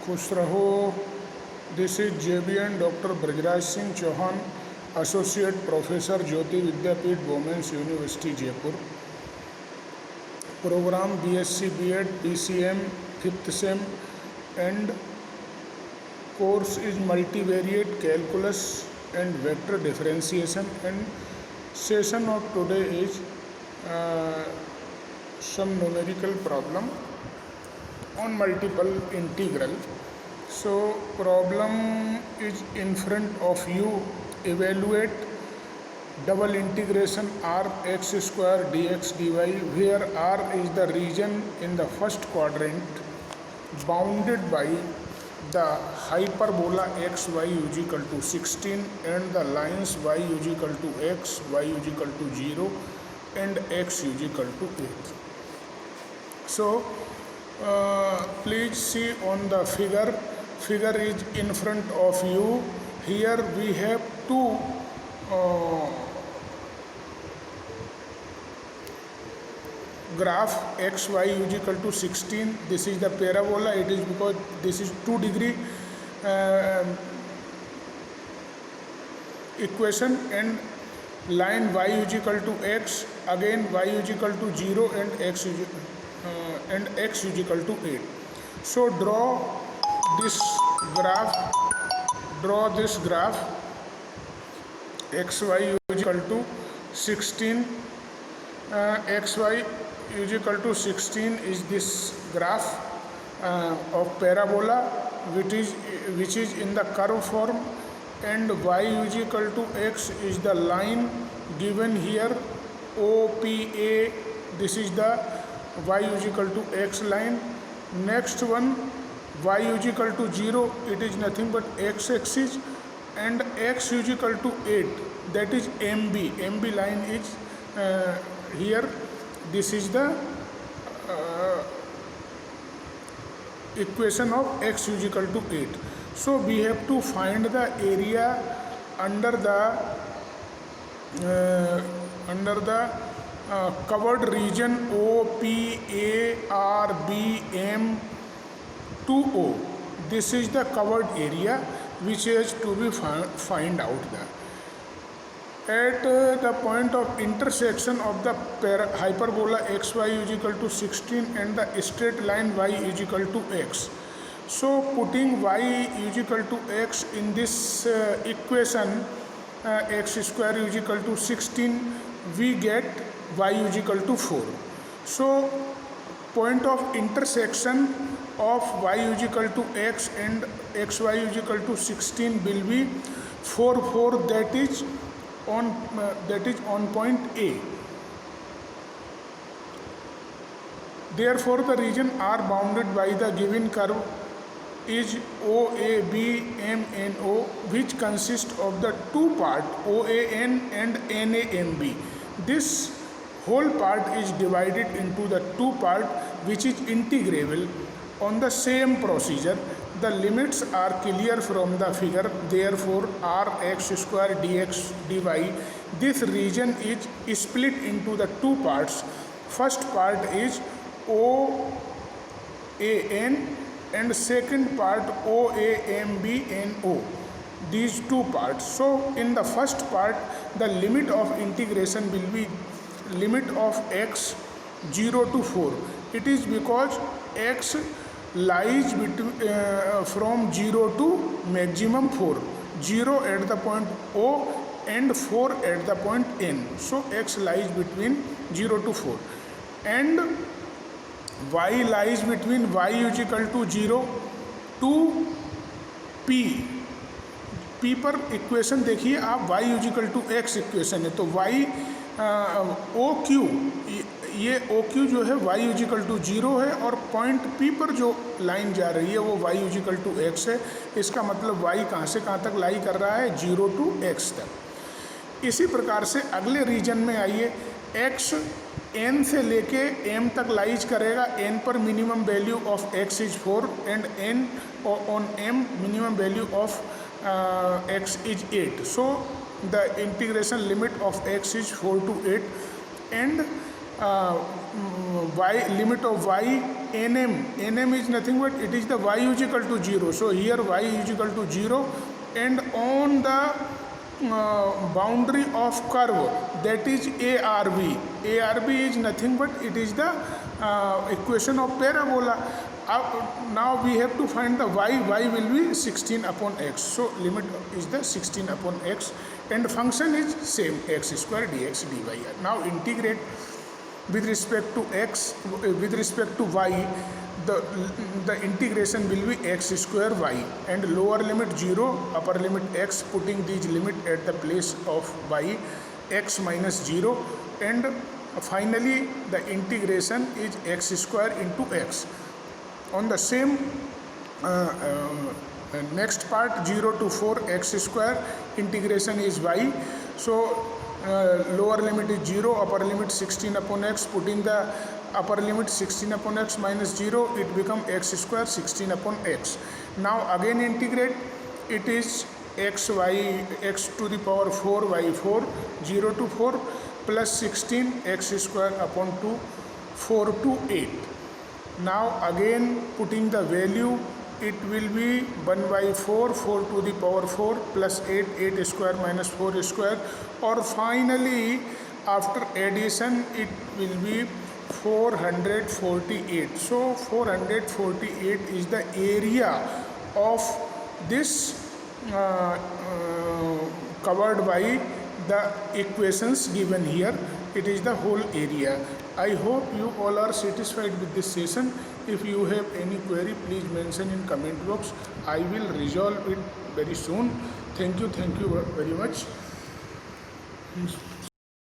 खुश रहो। This is JBN doctor Brajraj Singh Chauhan, associate professor, Jyoti Vidyapeeth, Women's University, Jaipur. Program BSc B.Ed PCM 5th sem and course is multivariate calculus and vector differentiation and session of today is some numerical problem on multiple integral. So problem is in front of you. Evaluate double integration r x square dx dy, where r is the region in the first quadrant bounded by the hyperbola x y is equal to 16 and the lines y is equal to x, y is equal to 0 and x is equal to 8. So please see on the figure is in front of you. Here we have two graph x y is equal to 16. This is the parabola. It is because this is 2 degree equation, and line y is equal to x, again y is equal to 0 and x is equal to 8. So draw this graph xy is equal to 16. Xy is equal to 16 is this graph of parabola which is in the curve form, and y is equal to x is the line given here OPA. This is the y is equal to x line. Next one, y is equal to 0, it is nothing but x axis, and x is equal to 8, that is MB line is here. This is the equation of x is equal to 8. So we have to find the area under the covered region OPARBM2O. This is the covered area which has to be find out there. At the point of intersection of the hyperbola xy is equal to 16 and the straight line y is equal to x. So putting y is equal to x in this equation, x square is equal to 16, we get y is equal to 4. So point of intersection of y is equal to x and xy is equal to 16 will be 4, 4, that is on point A. Therefore the region R bounded by the given curve is OABMNO, which consists of the two parts OAN and NAMB. This whole part is divided into the two parts which is integrable on the same procedure. The limits are clear from the figure. Therefore r x square dx dy, this region is split into the two parts. First part is OAN and second part OAMBNO, these two parts. So in the first part the limit of integration will be limit of x 0 to 4. It is because x lies between from 0 to maximum 4, 0 at the point O and 4 at the point N. So x lies between 0 to 4 and y lies between y is equal to 0 to p. p पर equation देखिए आप, y is equal to x equation है, तो y O Q, ये O Q जो है y is equal to 0 है, और पॉइंट p पर जो लाइन जा रही है वो y is equal to x है. इसका मतलब y कहाँ से कहाँ तक लाई कर रहा है, 0 to x तक. इसी प्रकार से अगले रीजन में आइए, x n से लेके m तक लाइज करेगा. n पर minimum value of x is 4 and n on m minimum value of x is 8. So the integration limit of x is 4 to 8 and y limit of y nm is nothing but it is the y is equal to 0. So here y is equal to 0, and on the boundary of curve, that is arb is nothing but it is the equation of parabola. Now we have to find the y will be 16 upon x. So limit is the 16 upon x, and function is same, x square dx dy. Now integrate with respect to x, with respect to y, the integration will be x square y, and lower limit 0, upper limit x, putting these limit at the place of y, x minus 0, and finally the integration is x square into x. On the same next part, 0 to 4 x square, integration is y. So lower limit is 0, upper limit 16 upon x, putting the upper limit 16 upon x minus 0, it become x square 16 upon x. Now again integrate, it is x to the power 4 y 4, 0 to 4 plus 16 x square upon 2, 4 to 8. Now again putting the value, it will be 1 by 4, 4 to the power 4 plus 8, 8 square minus 4 square, or finally after addition it will be 448. So 448 is the area of this covered by the equations given here. It is the whole area. I hope you all are satisfied with this session. If you have any query, please mention in comment box. I will resolve it very soon. Thank you very much.